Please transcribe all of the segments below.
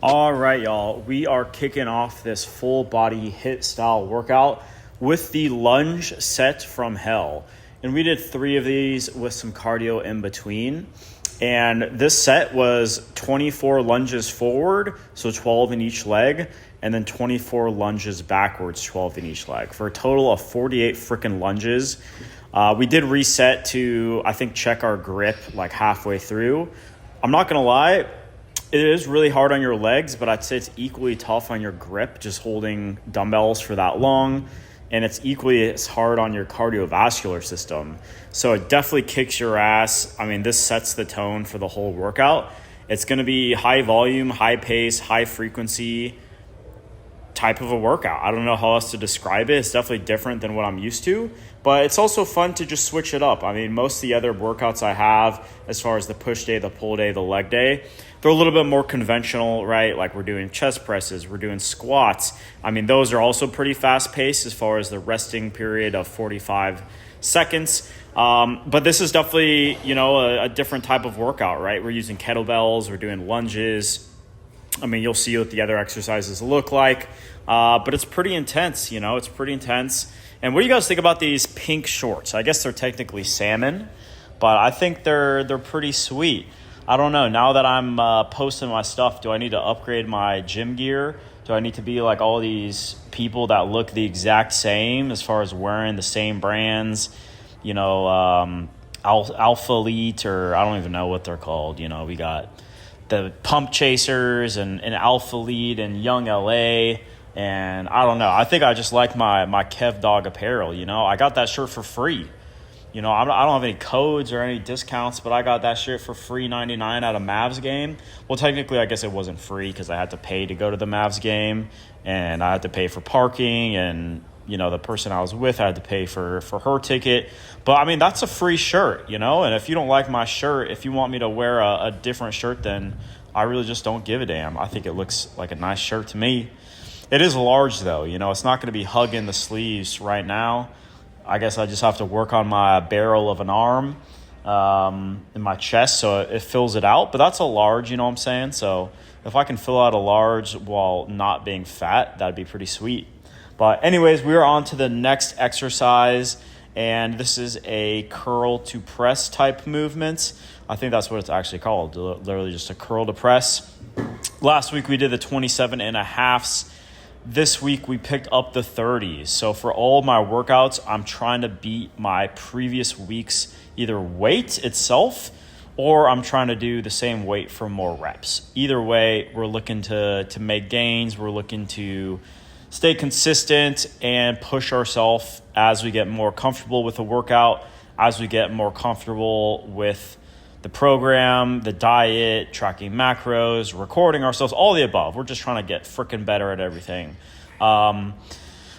All right, y'all. We are kicking off this full body HIIT style workout with the lunge set from hell. And we did 3 of these with some cardio in between. And this set was 24 lunges forward, so 12 in each leg, and then 24 lunges backwards, 12 in each leg, for a total of 48 freaking lunges. We did reset to, I think, check our grip like halfway through. I'm not going to lie. It is really hard on your legs, but I'd say it's equally tough on your grip, just holding dumbbells for that long. And it's equally as hard on your cardiovascular system. So it definitely kicks your ass. I mean, this sets the tone for the whole workout. It's going to be high volume, high pace, high frequency type of a workout. I don't know how else to describe it. It's definitely different than what I'm used to, but it's also fun to just switch it up. I mean, most of the other workouts I have, as far as the push day, the pull day, the leg day, they're a little bit more conventional, right? Like we're doing chest presses, we're doing squats. I mean, those are also pretty fast paced as far as the resting period of 45 seconds. But this is definitely, a different type of workout, right? We're using kettlebells, we're doing lunges. I mean, you'll see what the other exercises look like, but it's pretty intense, it's pretty intense. And what do you guys think about these pink shorts? I guess they're technically salmon, but I think they're pretty sweet. I don't know. Now that I'm posting my stuff, do I need to upgrade my gym gear? Do I need to be like all these people that look the exact same as far as wearing the same brands, Alpha Elite, or I don't even know what they're called. We got the Pump Chasers and Alpha Elite and Young LA. And I don't know. I think I just like my KevDawg apparel. I got that shirt for free. I don't have any codes or any discounts, but I got that shirt for free, $99 at a Mavs game. Well, technically, I guess it wasn't free because I had to pay to go to the Mavs game, and I had to pay for parking, and the person I was with had to pay for her ticket. But I mean, that's a free shirt, and if you don't like my shirt, if you want me to wear a different shirt, then I really just don't give a damn. I think it looks like a nice shirt to me. It is large though, it's not going to be hugging the sleeves right now. I guess I just have to work on my barrel of an arm in my chest so it fills it out. But that's a large, you know what I'm saying? So if I can fill out a large while not being fat, that'd be pretty sweet. But anyways, we are on to the next exercise, and this is a curl to press type movement. I think that's what it's actually called, literally just a curl to press. Last week we did the 27.5s. This week we picked up the 30s. So for all my workouts, I'm trying to beat my previous week's either weight itself, or I'm trying to do the same weight for more reps. Either way, we're looking to make gains. We're looking to stay consistent and push ourselves as we get more comfortable with the workout, as we get more comfortable with the program, the diet, tracking macros, recording ourselves, all the above. We're just trying to get freaking better at everything. But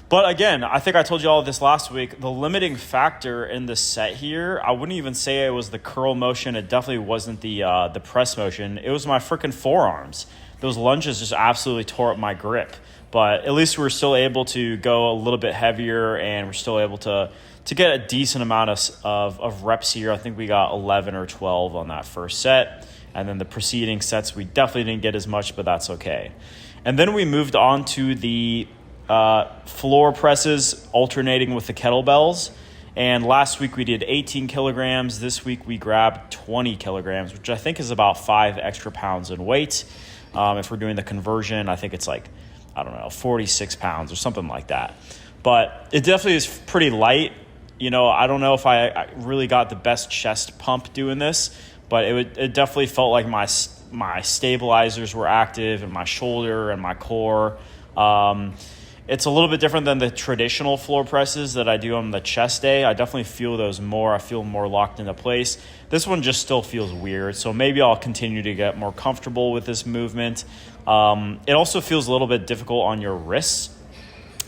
again, I think I told you all this last week, the limiting factor in the set here, I wouldn't even say it was the curl motion. It definitely wasn't the press motion. It was my freaking forearms. Those lunges just absolutely tore up my grip. But at least we're still able to go a little bit heavier, and we're still able to get a decent amount of reps here. I think we got 11 or 12 on that first set. And then the preceding sets, we definitely didn't get as much, but that's okay. And then we moved on to the floor presses, alternating with the kettlebells. And last week we did 18 kilograms. This week we grabbed 20 kilograms, which I think is about 5 extra pounds in weight. If we're doing the conversion, I think it's like, 46 pounds or something like that. But it definitely is pretty light. I don't know if I really got the best chest pump doing this, but it definitely felt like my stabilizers were active, and my shoulder and my core. It's a little bit different than the traditional floor presses that I do on the chest day. I definitely feel those more. I feel more locked into place. This one just still feels weird, so maybe I'll continue to get more comfortable with this movement. It also feels a little bit difficult on your wrists.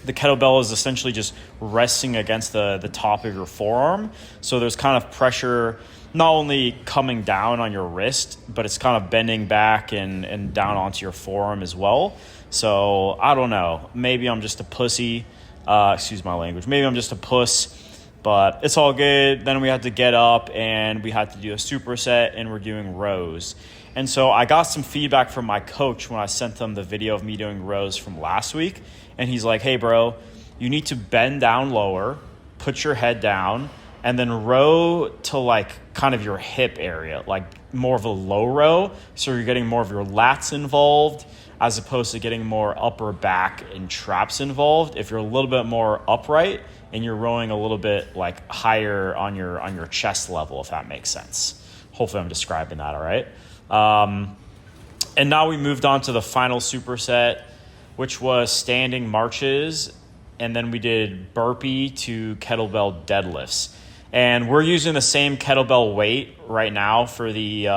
The kettlebell is essentially just resting against the top of your forearm. So there's kind of pressure not only coming down on your wrist, but it's kind of bending back and down onto your forearm as well. So I don't know. Maybe I'm just a pussy. Excuse my language. Maybe I'm just a puss. but it's all good. Then we had to get up and we had to do a superset, and we're doing rows. And so I got some feedback from my coach when I sent them the video of me doing rows from last week. And he's like, hey, bro, you need to bend down lower, put your head down, and then row to like kind of your hip area, like more of a low row. So you're getting more of your lats involved as opposed to getting more upper back and traps involved. If you're a little bit more upright and you're rowing a little bit like higher on your chest level, if that makes sense. Hopefully I'm describing that all right. And now we moved on to the final superset, which was standing marches. And then we did burpee to kettlebell deadlifts. And we're using the same kettlebell weight right now for the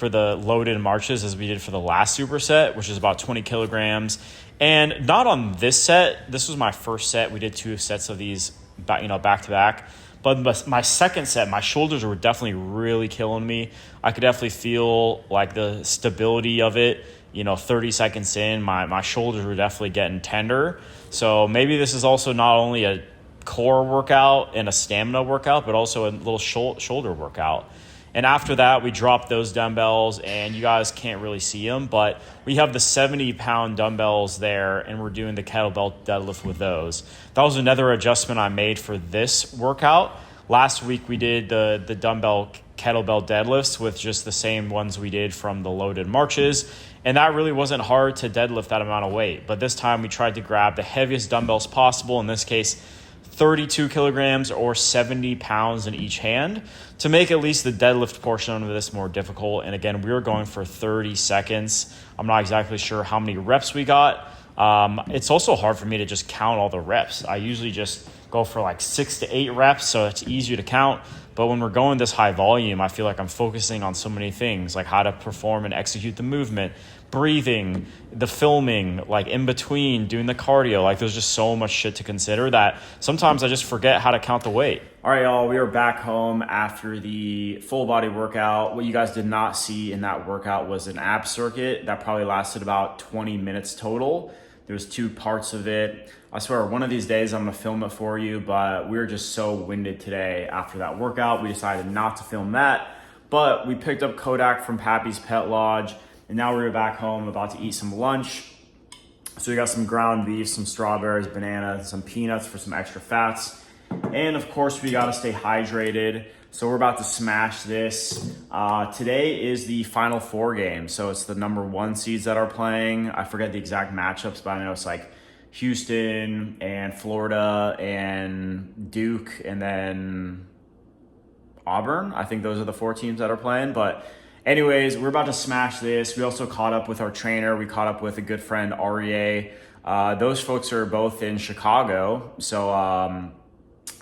loaded marches as we did for the last superset, which is about 20 kilograms. And not on this set. This was my first set. We did 2 sets of these, back to back. But my second set, my shoulders were definitely really killing me. I could definitely feel like the stability of it. 30 seconds in, my shoulders were definitely getting tender. So maybe this is also not only a core workout and a stamina workout, but also a little shoulder workout. And after that, we dropped those dumbbells, and you guys can't really see them, but we have the 70-pound dumbbells there, and we're doing the kettlebell deadlift with those. That was another adjustment I made for this workout. Last week, we did the dumbbell kettlebell deadlifts with just the same ones we did from the loaded marches, and that really wasn't hard to deadlift that amount of weight. But this time, we tried to grab the heaviest dumbbells possible, in this case, 32 kilograms or 70 pounds in each hand, to make at least the deadlift portion of this more difficult. And again, we were going for 30 seconds. I'm not exactly sure how many reps we got. It's also hard for me to just count all the reps. I usually just go for like 6 to 8 reps, so it's easier to count. But when we're going this high volume, I feel like I'm focusing on so many things, like how to perform and execute the movement, breathing, the filming, like in between, doing the cardio. Like there's just so much shit to consider that sometimes I just forget how to count the weight. All right, y'all, we are back home after the full body workout. What you guys did not see in that workout was an ab circuit that probably lasted about 20 minutes total. There's 2 parts of it. I swear, one of these days I'm gonna film it for you, but we were just so winded today after that workout. We decided not to film that, but we picked up Kodak from Pappy's Pet Lodge, and now we're back home about to eat some lunch. So we got some ground beef, some strawberries, banana, some peanuts for some extra fats. And of course, we gotta stay hydrated. So we're about to smash this. Today is the Final Four game. So it's the number 1 seeds that are playing. I forget the exact matchups, but I know it's like Houston and Florida and Duke and then Auburn. I think those are the 4 teams that are playing. But anyways, we're about to smash this. We also caught up with our trainer. We caught up with a good friend, REA. Those folks are both in Chicago. So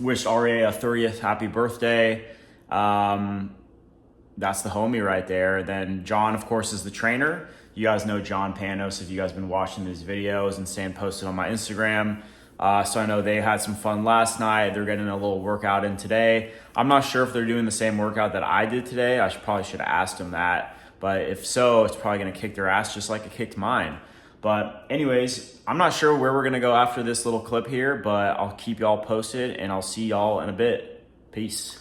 wished REA a 30th happy birthday. That's the homie right there. Then John, of course, is the trainer. You guys know John Panos if you guys been watching these videos and staying posted on my Instagram. So I know they had some fun last night. They're getting a little workout in today. I'm not sure if they're doing the same workout that I did today. I probably should have asked them that. But if so, it's probably going to kick their ass just like it kicked mine. But anyways, I'm not sure where we're going to go after this little clip here, but I'll keep y'all posted and I'll see y'all in a bit. Peace.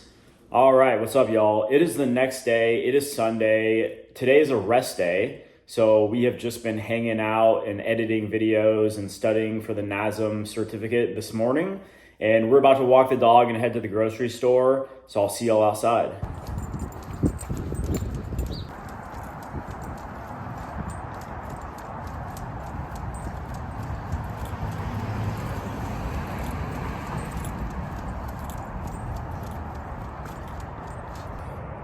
All right, what's up, y'all? It is the next day. It is Sunday. Today is a rest day. So we have just been hanging out and editing videos and studying for the NASM certificate this morning. And we're about to walk the dog and head to the grocery store. So I'll see y'all outside.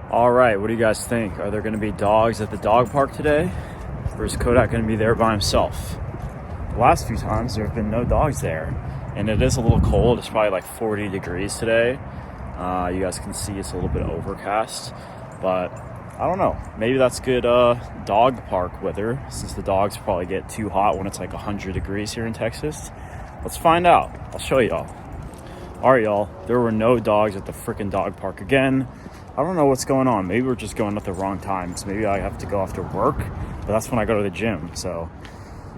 All right, what do you guys think? Are there gonna be dogs at the dog park today? Or is Kodak gonna be there by himself? The last few times there have been no dogs there. And it is a little cold, it's probably like 40 degrees today. You guys can see it's a little bit overcast, but I don't know. Maybe that's good dog park weather, since the dogs probably get too hot when it's like 100 degrees here in Texas. Let's find out, I'll show y'all. All right, y'all, there were no dogs at the freaking dog park again. I don't know what's going on. Maybe we're just going at the wrong times. Maybe I have to go after work, but that's when I go to the gym. So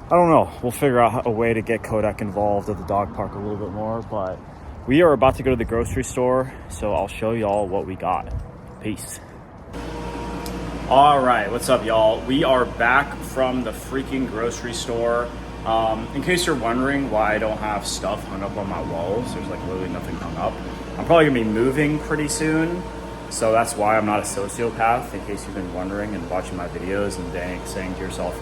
I don't know. We'll figure out a way to get Kodak involved at the dog park a little bit more. But We are about to go to the grocery store, so I'll show y'all what we got. Peace. All right, what's up, y'all? We are back from the freaking grocery store. In case you're wondering why I don't have stuff hung up on my walls, there's like literally nothing hung up. I'm probably gonna be moving pretty soon, so that's why I'm not a sociopath, in case you've been wondering and watching my videos and saying to yourself,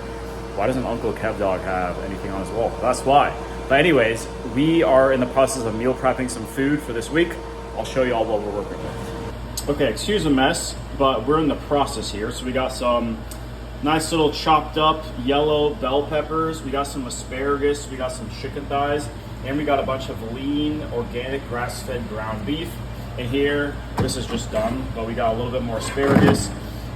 why doesn't UncleKevDawg have anything on his wall? That's why. But anyways, we are in the process of meal prepping some food for this week. I'll show you all what we're working with. Okay, excuse the mess, but we're in the process here. So we got some nice little chopped up yellow bell peppers. We got some asparagus, we got some chicken thighs, and we got a bunch of lean, organic, grass-fed ground beef. And here, this is just done, but we got a little bit more asparagus.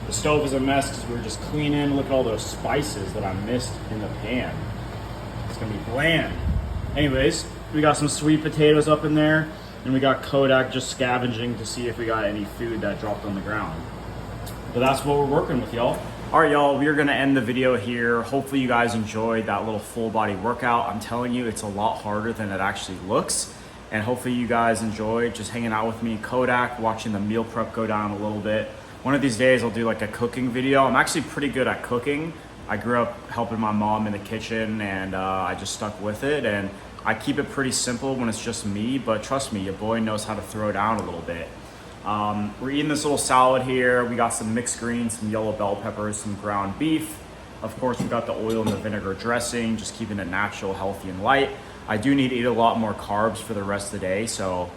The stove is a mess because we were just cleaning. Look at all those spices that I missed in the pan. It's gonna be bland. Anyways, we got some sweet potatoes up in there, and we got Kodak just scavenging to see if we got any food that dropped on the ground. But that's what we're working with, y'all. All right, y'all, we are gonna end the video here. Hopefully you guys enjoyed that little full body workout. I'm telling you, it's a lot harder than it actually looks. And hopefully you guys enjoyed just hanging out with me, Kodak, watching the meal prep go down a little bit. One of these days I'll do like a cooking video. I'm actually pretty good at cooking. I grew up helping my mom in the kitchen, and I just stuck with it. And I keep it pretty simple when it's just me, but trust me, your boy knows how to throw down a little bit. We're eating this little salad here. We got some mixed greens, some yellow bell peppers, some ground beef. Of course, we got the oil and the vinegar dressing, just keeping it natural, healthy, and light. I do need to eat a lot more carbs for the rest of the day, so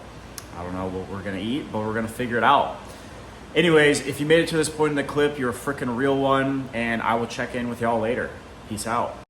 I don't know what we're gonna eat, but we're gonna figure it out. Anyways, if you made it to this point in the clip, you're a freaking real one, and I will check in with y'all later. Peace out.